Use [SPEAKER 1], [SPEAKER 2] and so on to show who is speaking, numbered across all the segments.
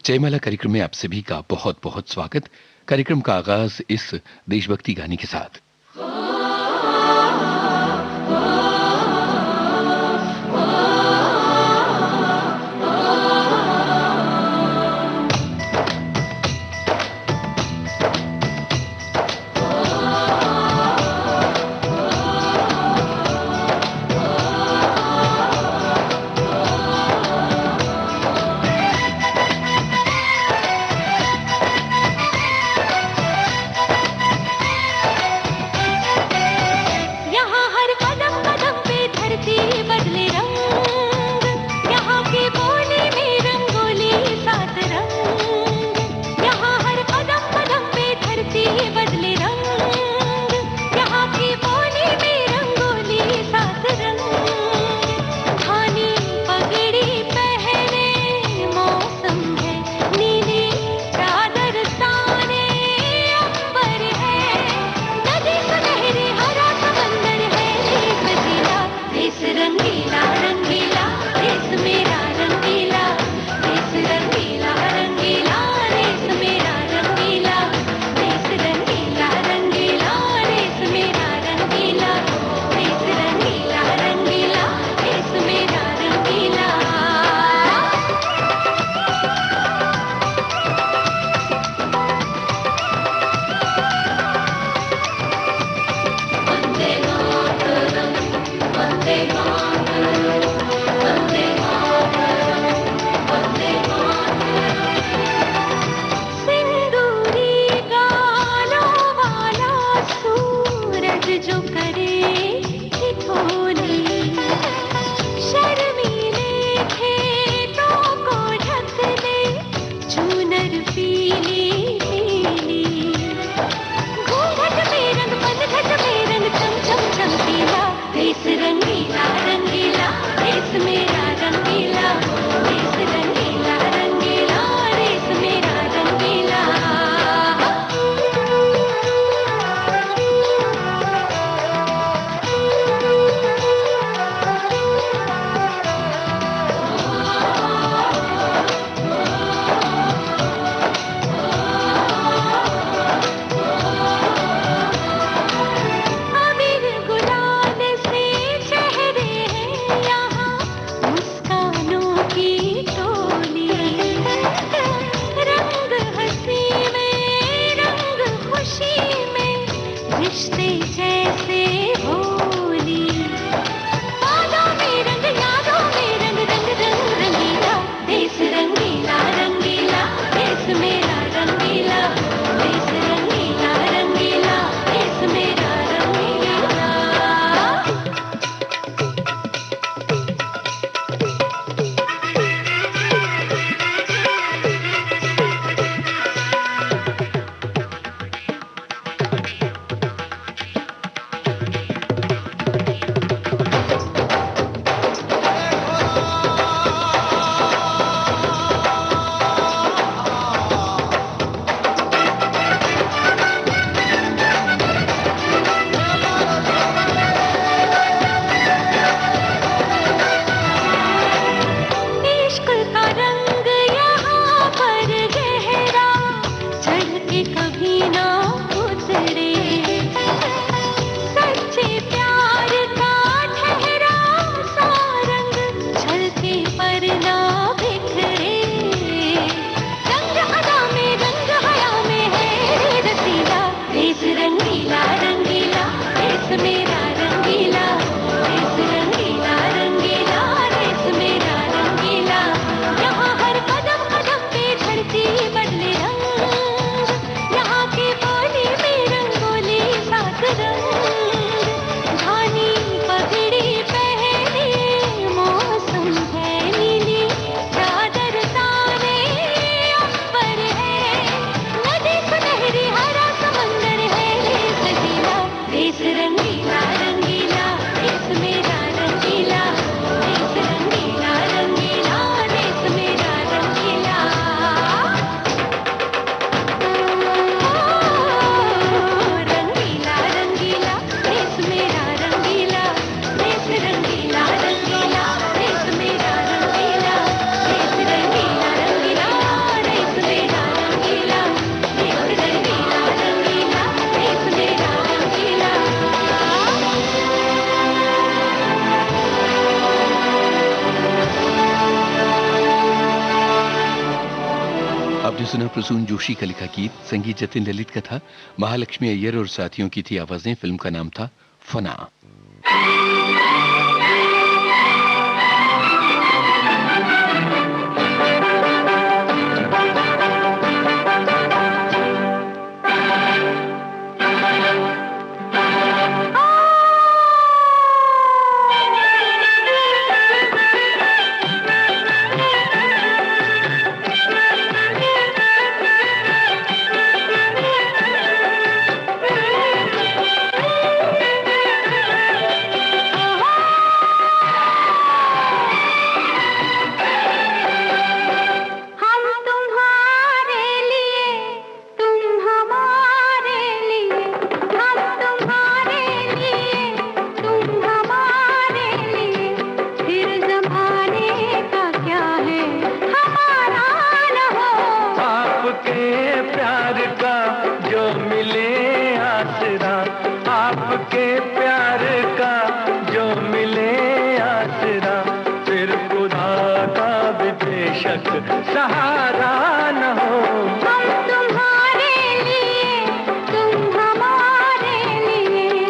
[SPEAKER 1] जयमाला कार्यक्रम में आप सभी का बहुत बहुत स्वागत। कार्यक्रम का आगाज इस देशभक्ति गाने के साथ।
[SPEAKER 2] रंगीला
[SPEAKER 1] सुना प्रसून जोशी का लिखा गीत, संगीत जतिन ललित का था, महालक्ष्मी अय्यर और साथियों की थी आवाजें। फिल्म का नाम था फना।
[SPEAKER 2] सहारा न हो। हम तुम्हारे लिए, तुम हमारे लिए।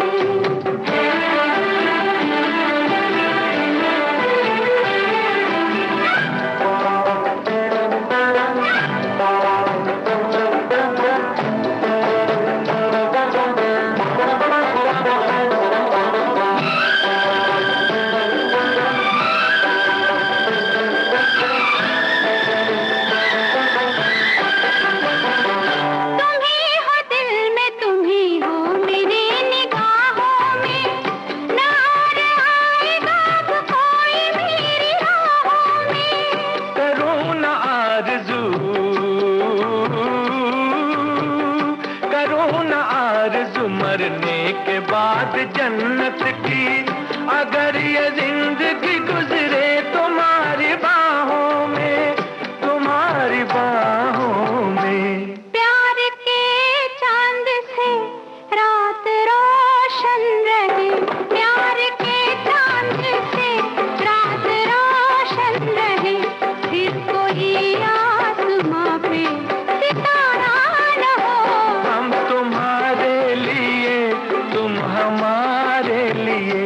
[SPEAKER 2] मरने के बाद जन्नत की, अगर ये जिंदगी गुजरे तुम्हारी बाहों में, तुम्हारी बाहों में। प्यार के चांद से रात रोशन रहे, प्यार के चांद से रात रोशन रहे, फिर कोई आसमां पे सितारा न हो। हम तुम्हारे लिए, तुम हमारे लिए।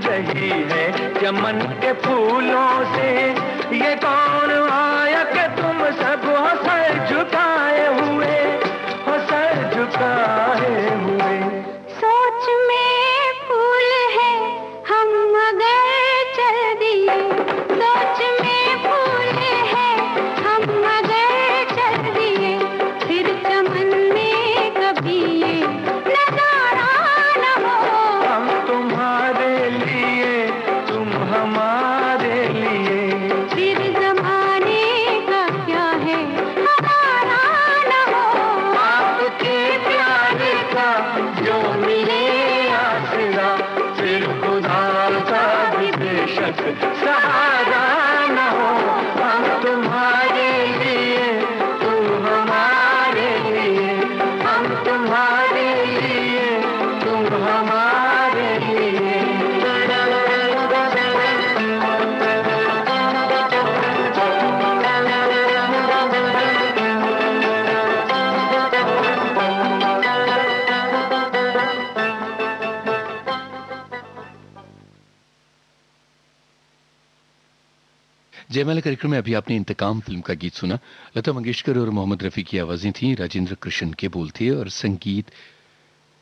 [SPEAKER 2] रही है चमन के फूलों से, ये कौन आया कि तुम सब हो सर झुकाए हुए, हो सर झुकाए हुए। सोच में फूल है हम अगर चल दिए, सोच में फूल है हम अगर चल दिए, फिर चमन में कभी ये नजारा न हो। हम तुम्हारे लिए, तुम हमारे लिए, फिर जमाने का क्या है हमारा न हो। आपके प्यार का जो मिले आसरा, फिर खुदा का भी बेशक सहारा न हो। हम तुम्हारे लिए, तुम हमारे लिए, हम तुम्हारे लिए, तुम हमारे लिए।
[SPEAKER 1] जयमाला कार्यक्रम में अभी आपने इंतकाम फिल्म का गीत सुना। लता मंगेशकर और मोहम्मद रफी की आवाजें थीं, राजेंद्र कृष्ण के बोल थे और संगीत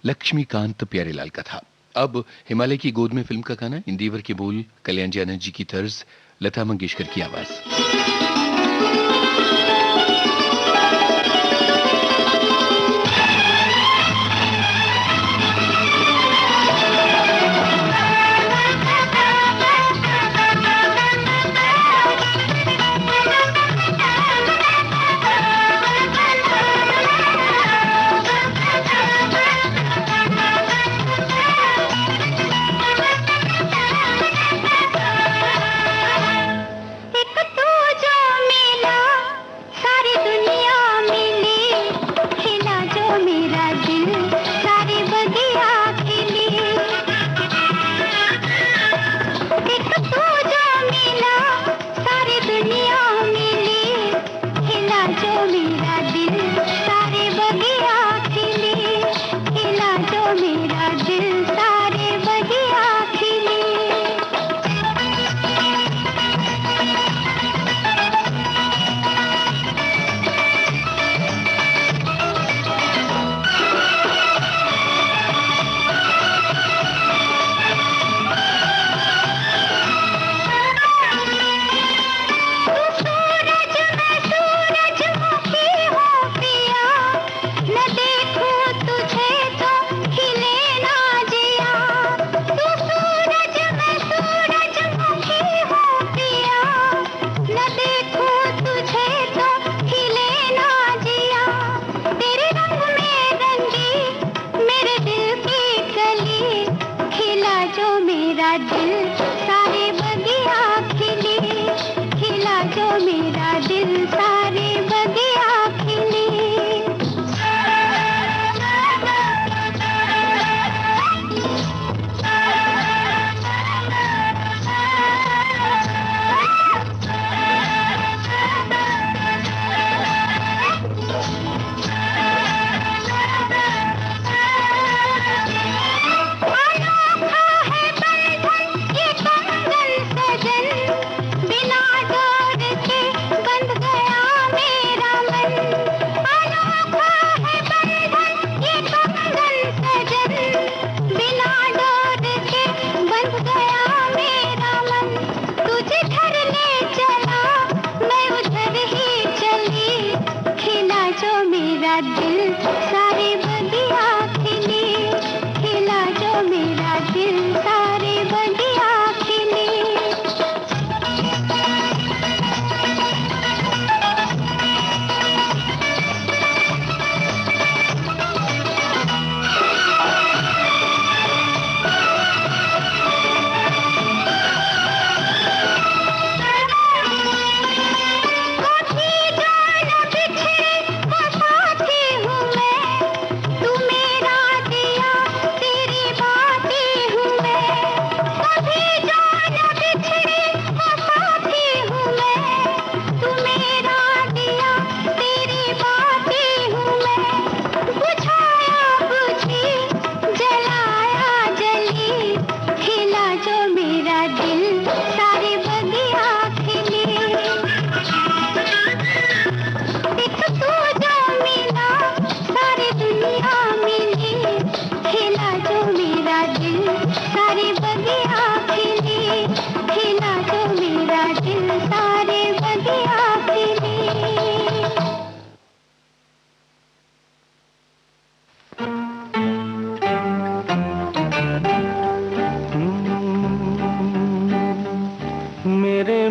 [SPEAKER 1] लक्ष्मीकांत प्यारेलाल का था। अब हिमालय की गोद में फिल्म का गाना, इंदिवर के बोल, कल्याण जी आनंद जी की तर्ज, लता मंगेशकर की आवाज।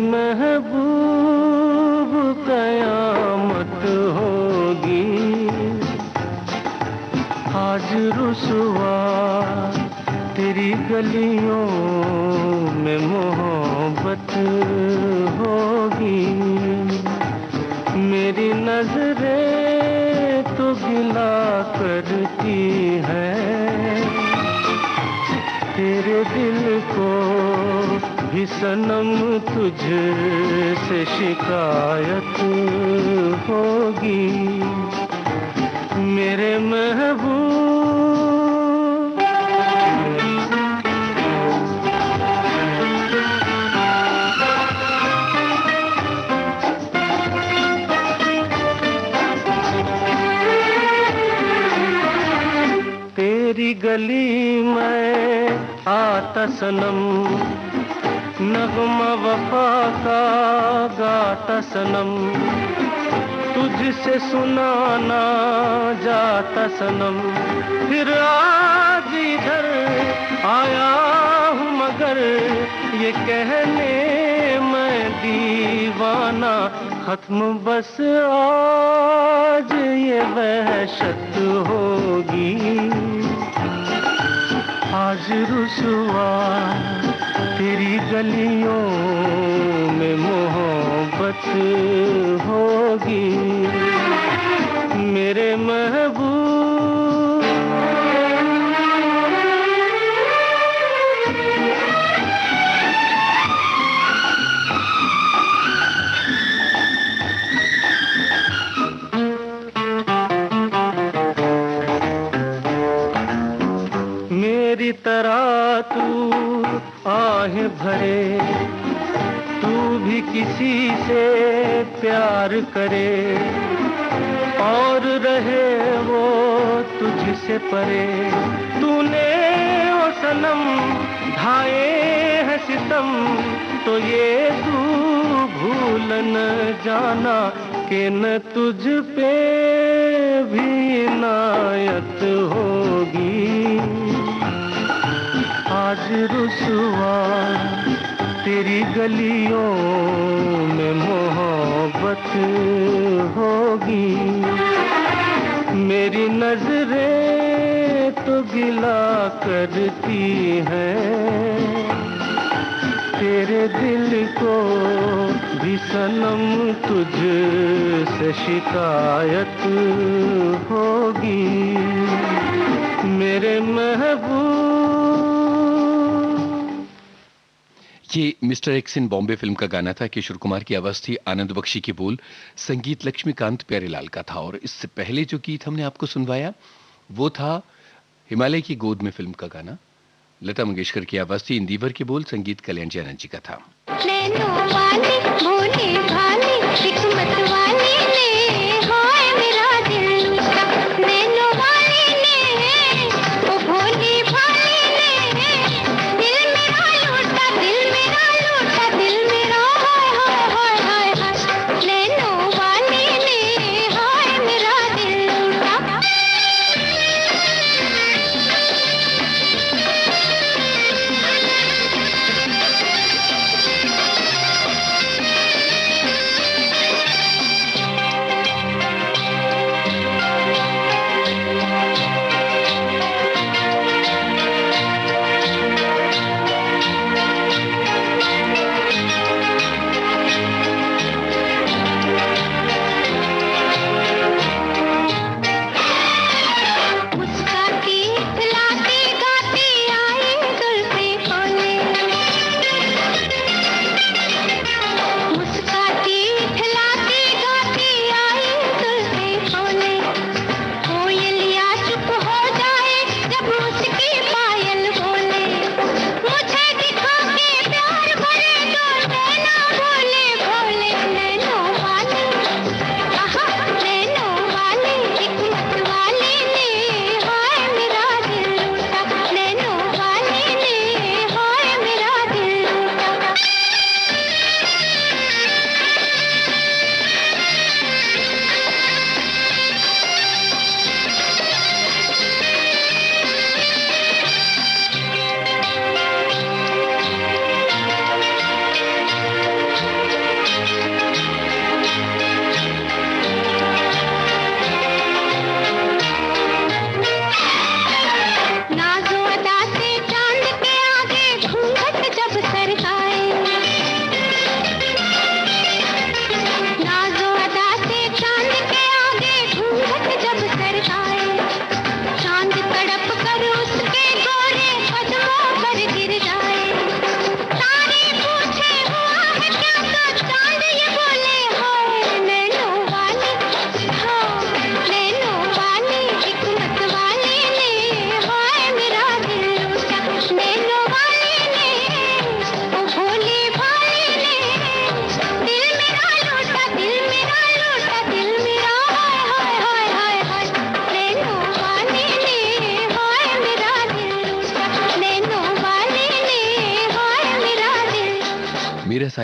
[SPEAKER 2] महबूब कयामत होगी, आज रुसवा तेरी गलियों में मोहब्बत होगी। मेरी नजरें तो गिला करती हैं, तेरे दिल को भी सनम तुझसे शिकायत होगी। मेरे महबूब तेरी गली में आता सनम, नगमा वफा का गाता सनम, तुझसे सुनाना जाता सनम। फिर आज इधर आया हूँ मगर ये कहने मैं दीवाना, खत्म बस आज ये वहशत होगी। आज रुसवा तेरी गलियों में मोहब्बत होगी। मेरे महबूब मेरी तरह तू आहें भरे, तू भी किसी से प्यार करे और रहे वो तुझसे परे। तूने ओ सनम ढाए है सितम, तो ये तू भूल न जाना कि न तुझ पे भी इनायत होगी। आज रुसवा तेरी गलियों में मोहब्बत होगी। मेरी नजरें तो गिला करती हैं, तेरे दिल को भी सनम तुझसे शिकायत होगी। मेरे महबूब
[SPEAKER 1] ये मिस्टर एक्स इन बॉम्बे फिल्म का गाना था। किशोर कुमार की आवाज थी, आनंद बख्शी की बोल, संगीत लक्ष्मीकांत प्यारेलाल का था। और इससे पहले जो गीत हमने आपको सुनवाया वो था हिमालय की गोद में फिल्म का गाना, लता मंगेशकर की आवाज थी, इंदिवर की बोल, संगीत कल्याण जी आनंद जी का था।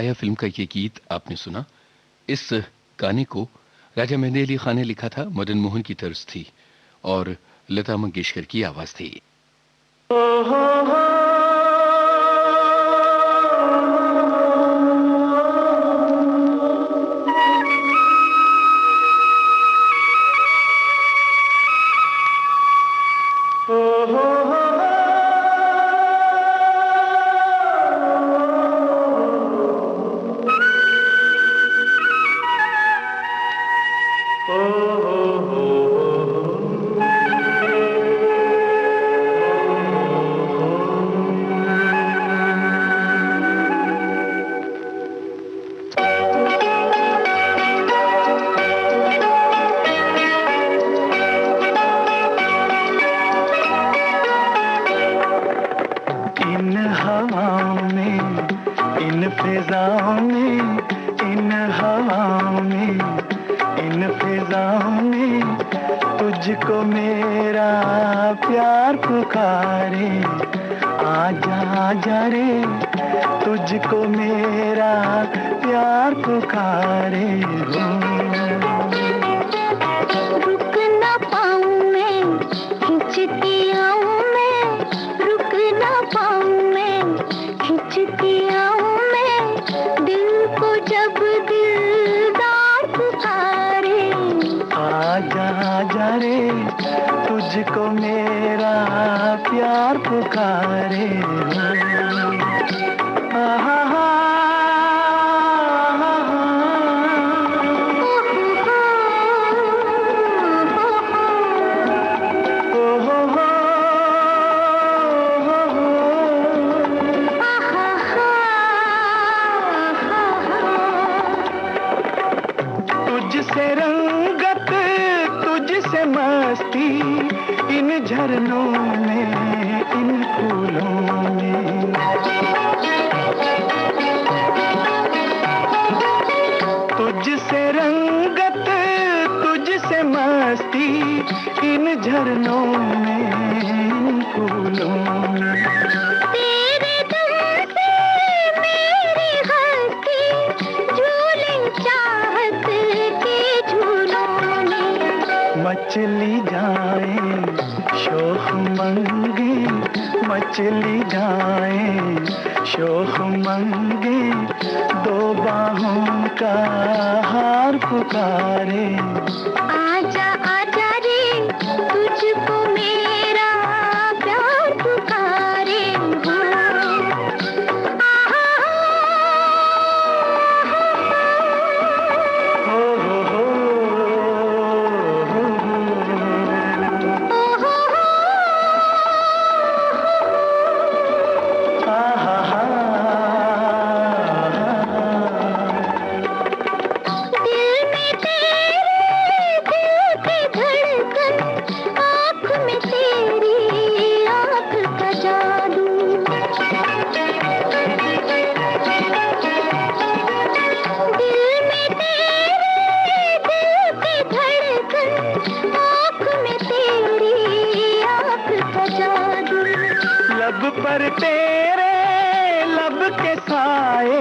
[SPEAKER 1] साया फिल्म का ये गीत आपने सुना। इस गाने को राजा मेहंदी अली खान ने लिखा था, मदन मोहन की तर्ज थी और लता मंगेशकर की आवाज थी।
[SPEAKER 3] फिजाओं में, इन हवाओं में, इन फिजाओं में तुझको मेरा प्यार पुकारे। आजा आजा रे, तुझको मेरा प्यार पुकारे।
[SPEAKER 4] रुक ना पाऊं मैं, खिंचती आऊं मैं, रुक ना पाऊं मैं, खिंचती आऊं मैं, दिल को जब दिलदार पुकारे।
[SPEAKER 3] आजा आजा रे, तुझको मेरा प्यार पुकारे। तुझसे रंगत, तुझसे मस्ती, इन झरनों में, इन फूलों में। तुझसे रंगत, तुझसे मस्ती, इन झरनों में, इन फूलों में।
[SPEAKER 4] तेरे दम से मेरी हस्ती झूले चाहत के झूलों में।
[SPEAKER 3] मचली जाए शोख मंगे, मचली जाए शोख मंगे, दो बाहों का हार पुकारे।
[SPEAKER 4] आजा आजा रे, तुझको मेरा प्यार पुकारे।
[SPEAKER 3] लब पर तेरे लब के साए,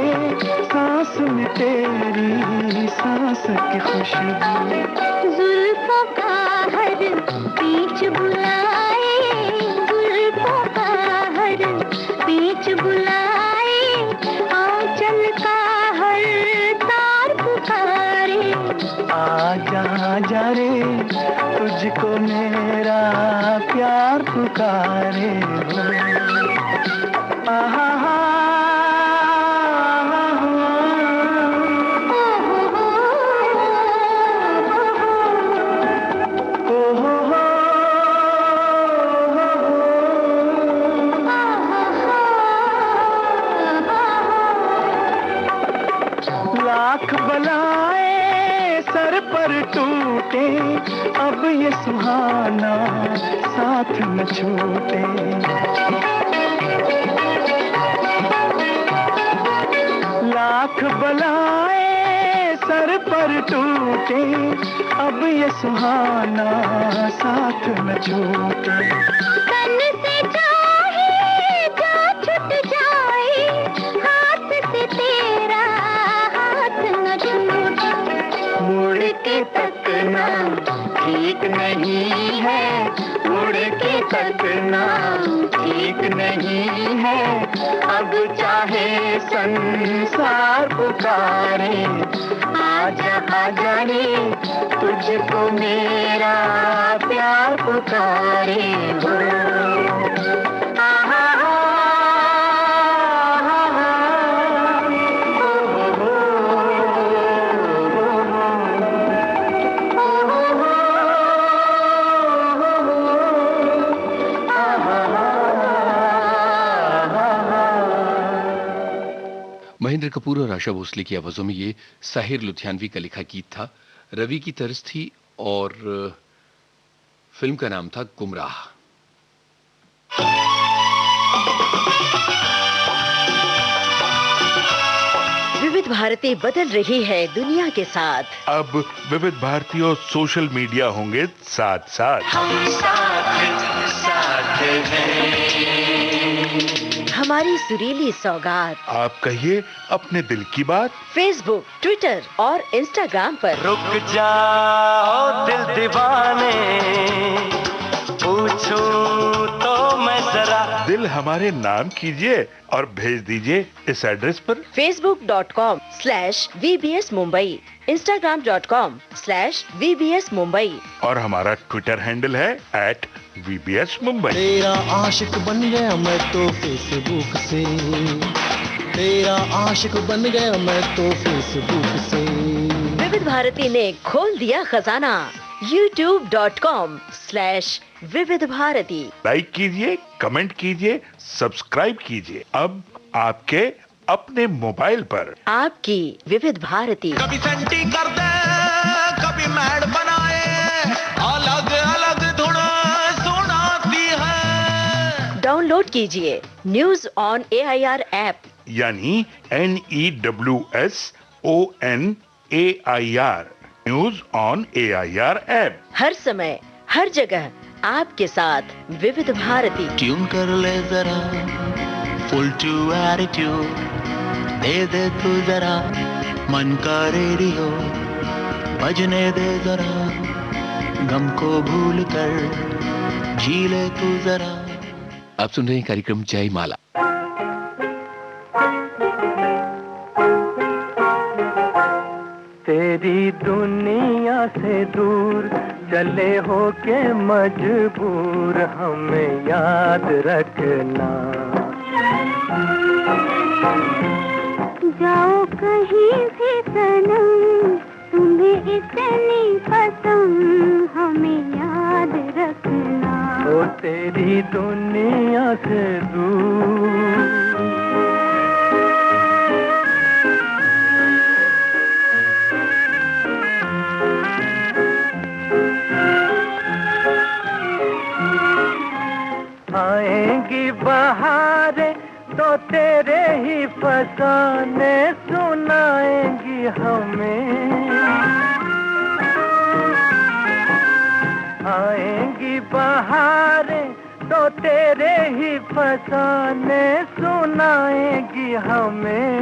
[SPEAKER 3] सांस में तेरी सांस की खुशबू।
[SPEAKER 4] जुल्फों का हर बीच बुलाए, जुल्फों का हर बीच बुलाए, आंचल का हर तार पुकारे।
[SPEAKER 3] आजा आजा रे, तुझको मेरा प्यार पुकारे। लाख बलाएं सर पर टूटे, अब ये सुहाना साथ न छूटे। लाख बलाएं सर पर टूटे, अब ये सुहाना साथ न छूटे।
[SPEAKER 4] तन से चाहे जा छूट जाए, हाथ से तेरा
[SPEAKER 3] नहीं है, उड़ के तकना ठीक नहीं है। अब चाहे संसार पुकारे, आजा आजा रे, तुझको मेरा प्यार पुकारे हो।
[SPEAKER 1] महेंद्र कपूर और आशा भोसले की आवाजों में ये साहिर लुधियानवी का लिखा गीत था। रवि की तर्ज थी और फिल्म का नाम था गुमराह।
[SPEAKER 5] विविध भारती बदल रही है दुनिया के साथ।
[SPEAKER 6] अब विविध भारती और सोशल मीडिया होंगे साथ साथ।
[SPEAKER 3] हम साथ हैं।
[SPEAKER 5] हमारी सुरीली सौगात
[SPEAKER 6] आप कहिए अपने दिल की बात।
[SPEAKER 5] फेसबुक, ट्विटर और इंस्टाग्राम पर।
[SPEAKER 2] रुक जाओ दिल दीवाने, पूछूं तो मैं जरा।
[SPEAKER 6] दिल हमारे नाम कीजिए और भेज दीजिए इस एड्रेस पर।
[SPEAKER 5] facebook.com/VBS Mumbai, Instagram.com/VBS Mumbai
[SPEAKER 6] और हमारा ट्विटर हैंडल है @VBS Mumbai।
[SPEAKER 7] तेरा आशिक बन गया मैं तो फेसबुक से, तेरा आशिक बन गया मैं तो फेसबुक से।
[SPEAKER 5] विविध भारती ने खोल दिया खजाना। youtube.com/विविध भारती।
[SPEAKER 6] लाइक कीजिए, कमेंट कीजिए, सब्सक्राइब कीजिए। अब आपके अपने मोबाइल पर
[SPEAKER 5] आपकी विविध भारती।
[SPEAKER 8] कभी सेंटी कर दे, कभी मैड बनाए, अलग अलग धुन सुनाती है।
[SPEAKER 5] डाउनलोड कीजिए न्यूज ऑन AIR ऐप,
[SPEAKER 6] यानी NEWSONAIR, news on AIR app.
[SPEAKER 5] हर समय हर जगह आपके साथ विविध भारती।
[SPEAKER 7] ट्यून कर ले जरा फुल टू एटीट्यूड, दे दे तू जरा मन का रेडियो, बजने दे जरा गम को भूल कर, जी ले तू जरा।
[SPEAKER 1] आप सुन रहे हैं कार्यक्रम जय माला।
[SPEAKER 3] तेरी दुनिया से दूर चले हो के मजबूर, हमें याद रखना।
[SPEAKER 4] जाओ कहीं भी सनम, तुम्हें इतनी पसंद हमें याद रखना।
[SPEAKER 3] ओ तेरी दुनिया से दूर। आएंगी बहारें तो तेरे ही फसाने सुनाएंगी हमें। आएंगी बहारें तो तेरे ही फसाने सुनाएंगी हमें।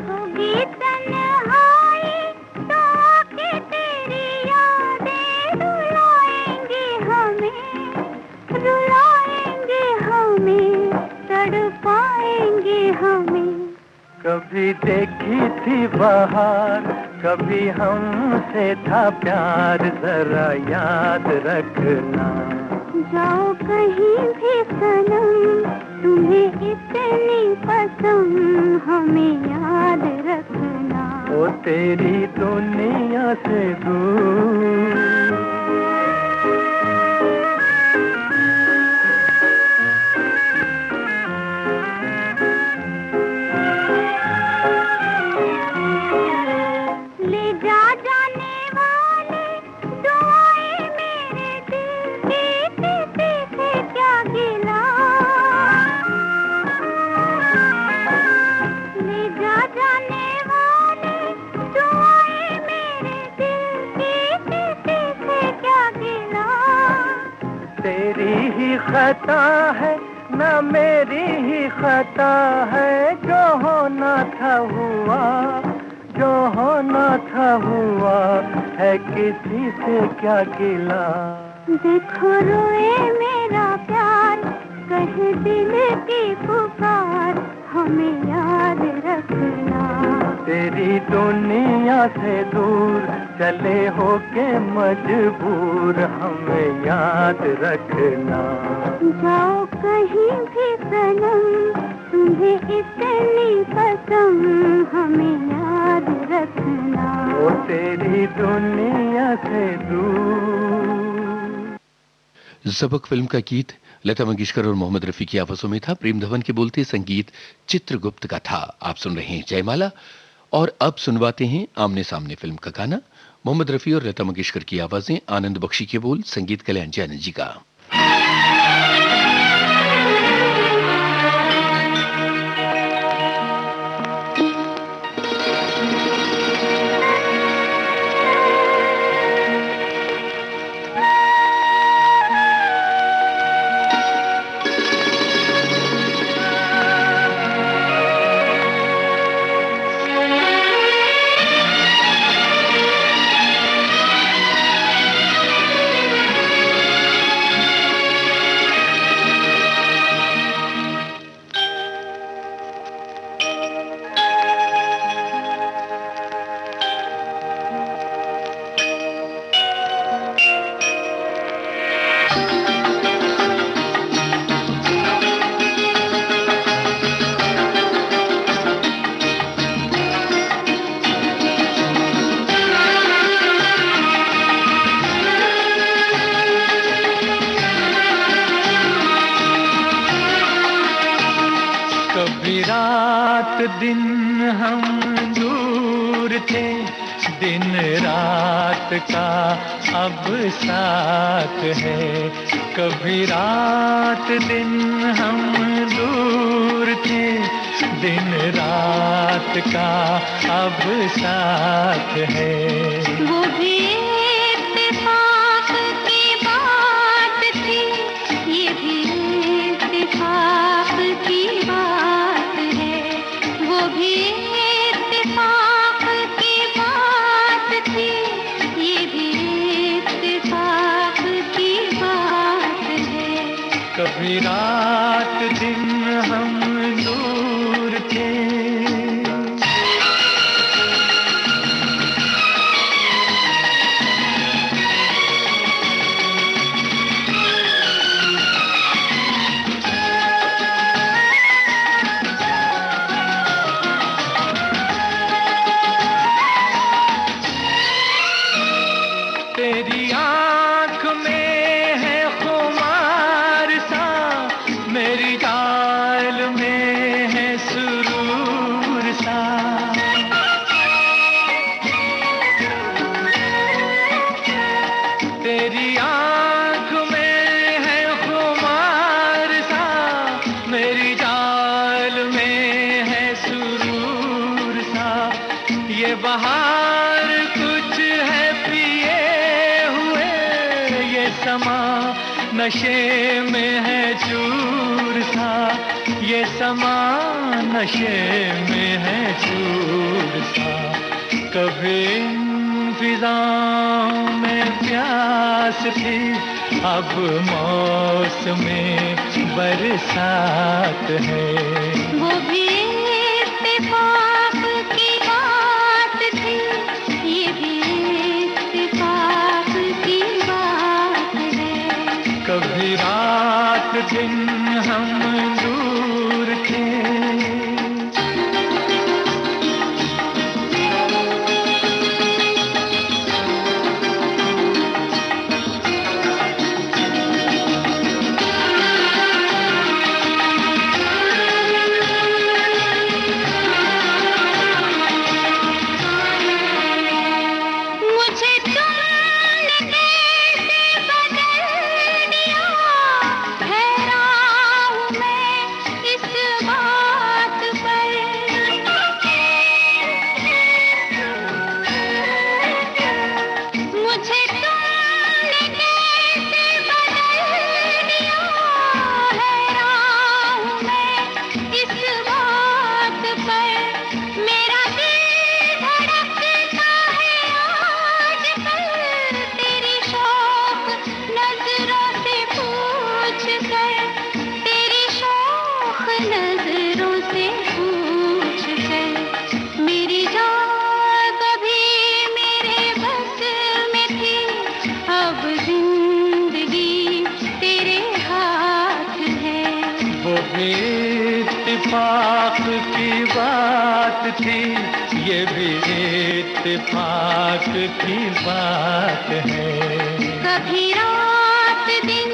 [SPEAKER 4] होगी तन्हाई तो आके तेरी यादें रुलाएंगी हमें, रुलाएंगे हमें, तड़पाएंगे हमें।
[SPEAKER 3] कभी देखी थी बहार, कभी हमसे था प्यार, जरा याद रखना।
[SPEAKER 4] जाओ कहीं भी सनम, तुम्हें इतनी पसंद हमें याद रखना।
[SPEAKER 3] ओ तेरी दुनिया से दूर। खता है ना मेरी ही खता है, जो होना था हुआ, जो होना था हुआ। है किसी से क्या गिला।
[SPEAKER 4] देखो रोए मेरा प्यार, कहे दिल की पुकार, हमें याद रखना।
[SPEAKER 3] तेरी दुनिया से दूर चले होके मजबूर, हमें याद रखना।
[SPEAKER 4] जाओ कहीं भी सनम, तुम्हें इतनी कसम, हमें याद रखना।
[SPEAKER 3] ओ तेरी दुनिया से दूर।
[SPEAKER 1] ज़बक फिल्म का गीत लता मंगेशकर और मोहम्मद रफी की आवाजों में था। प्रेम धवन के बोलते संगीत चित्रगुप्त का था। आप सुन रहे हैं जयमाला और अब सुनवाते हैं आमने सामने फिल्म का गाना। मोहम्मद रफी और लता मंगेशकर की आवाजें, आनंद बख्शी के बोल, संगीत कल्याण जैन जी का।
[SPEAKER 2] कभी रात दिन हम दूर थे, दिन रात का अब साथ है। कभी रात दिन हम दूर थे, दिन रात का अब साथ है।
[SPEAKER 4] वो भी इत्तेफाक की बात थी, ये भी इत्तेफाक की बात है। वो भी इत्तेफाक की बात थी, ये भी इत्तेफाक की बात है।
[SPEAKER 2] कभी रात दिन हम दूर थे। तेरी आंख में है खुमार सा, मेरी चाल में है सुरूर सा। तेरी आंख में है खुमार सा, मेरी चाल में है सुरूर सा। ये बहार कुछ है पिए हुए, ये समा नशे में है चूर सा। ये समा नशे में है चूर सा। कभी इन फिजाओं में प्यास थी, अब मौसमें बरसात है।
[SPEAKER 4] वो भी इत्तेफाक की बात थी, ये भी इत्तेफाक की बात है।
[SPEAKER 2] कभी रात दिन हम दूर थे।
[SPEAKER 4] मुझे तुमने कैसे बदल दिया, हैरान
[SPEAKER 2] थी ये भी इत्तेफाक की बात है।
[SPEAKER 4] कभी रात दिन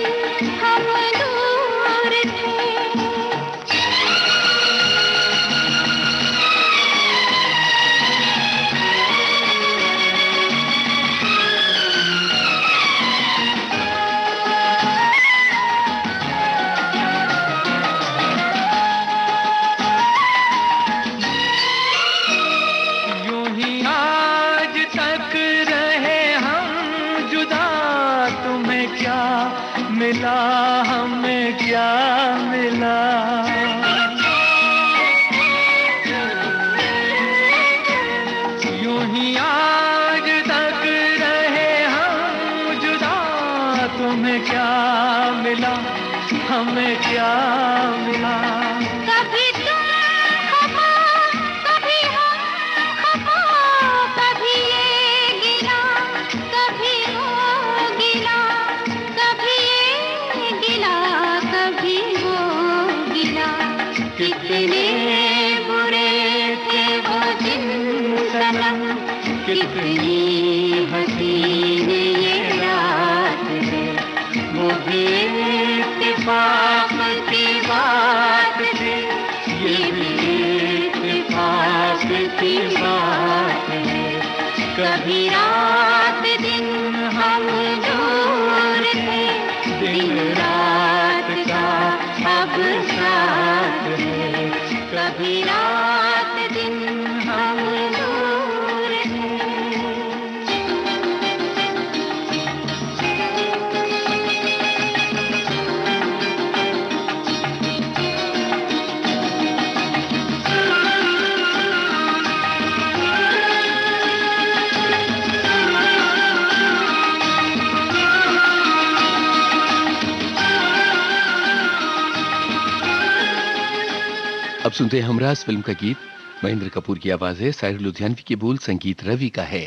[SPEAKER 4] हम दूर थे,
[SPEAKER 2] यूं ही आज तक रहे हम जुदा, तुम्हें क्या मिला हमें क्या मिला। यूं ही आज तक रहे हम जुदा, तुम्हें क्या मिला हमें क्या मिला।
[SPEAKER 4] कभी तुम खफा कभी हम खफा, कभी ये गिला कभी वो गिला, कभी ये गिला कभी वो गिला। कितने बुरे थे वो दिन सनम, कितनी हसीन ये रात है। वो भी इत्तेफाक की बात थी ये भी इत्तेफाक की बात है। कभी रात दिन हम दूर थे, दिन रात का अब साथ है। कभी रात दिन हम दूर थे।
[SPEAKER 1] अब सुनते हैं हमराज फिल्म का गीत। महेंद्र कपूर की आवाज है, साहिर लुधियानवी के बोल, संगीत रवि का है।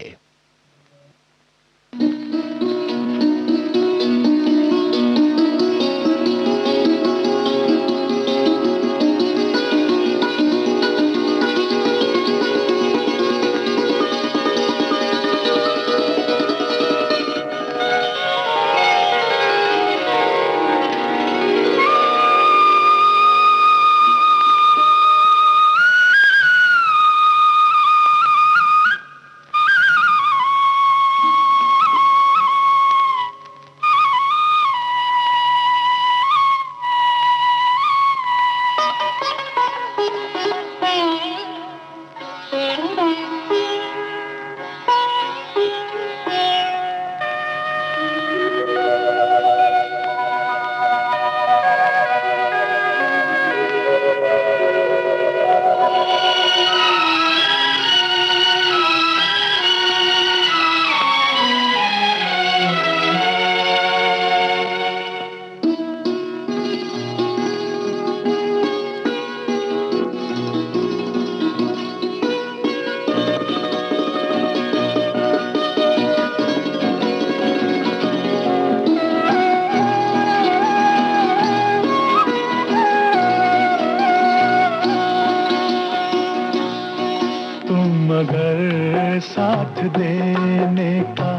[SPEAKER 2] मगर साथ देने का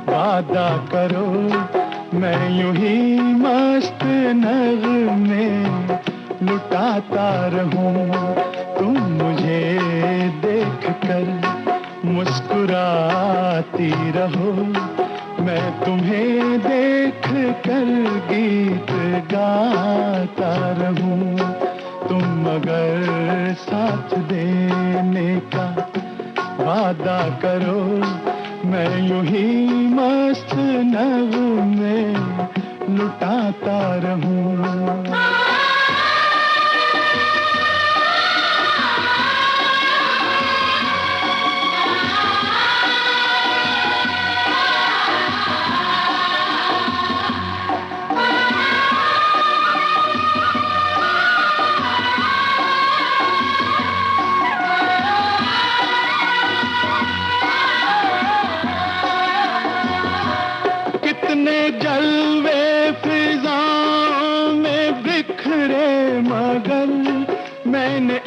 [SPEAKER 2] वादा करो, मैं यूं ही मस्त नगमे लुटाता रहूं। तुम मुझे देख कर मुस्कुराती रहो, मैं तुम्हें देख कर गीत गाता रहूं। तुम मगर साथ देने का वादा करो, मैं यूं ही मस्त नगमे लुटाता रहूं।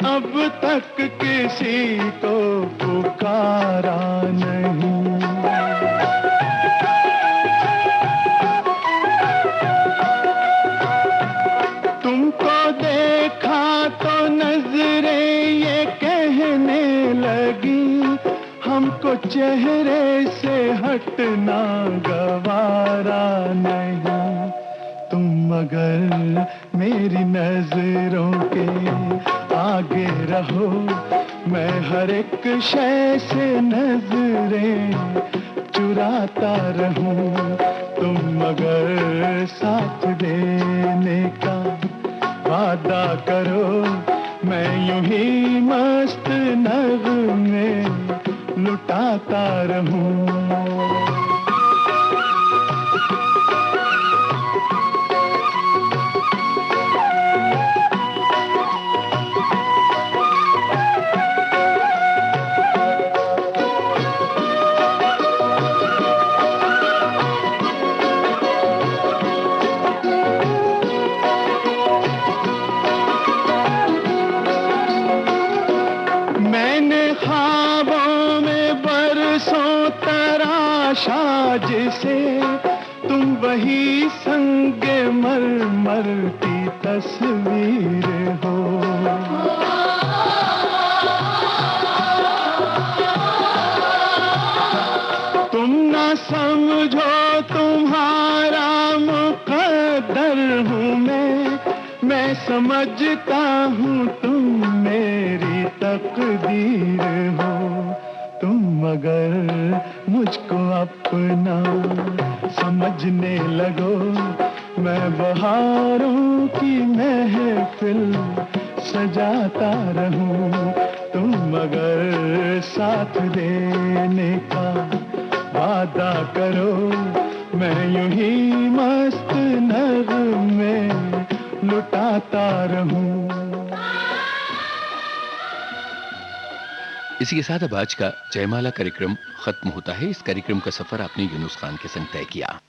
[SPEAKER 2] अब तक के
[SPEAKER 9] किसी को पुकारा नहीं। तुमको देखा तो नजरें ये कहने लगी, हमको चेहरे से हटना गवारा नहीं। तुम मगर मेरी नजरों के आगे रहो, मैं हर एक शय से नजरें चुराता रहूं। तुम मगर साथ देने का वादा करो, मैं यूं ही मस्त नगमे लुटाता रहूं। जिसे तुम वही संगे मरमर की तस्वीर हो। तुम ना समझो तुम्हारा मुकद्दर हूँ मैं समझता हूँ तुम मेरी तकदीर हो। तुम मगर मुझको अपना समझने लगो, मैं बहारों की महफिल सजाता रहूं। तुम मगर साथ देने का वादा करो, मैं यूं ही मस्त नगमे लुटाता रहूं।
[SPEAKER 1] इसी के साथ अब आज का जयमाला कार्यक्रम खत्म होता है। इस कार्यक्रम का सफर आपने यूनुस खान के संग तय किया।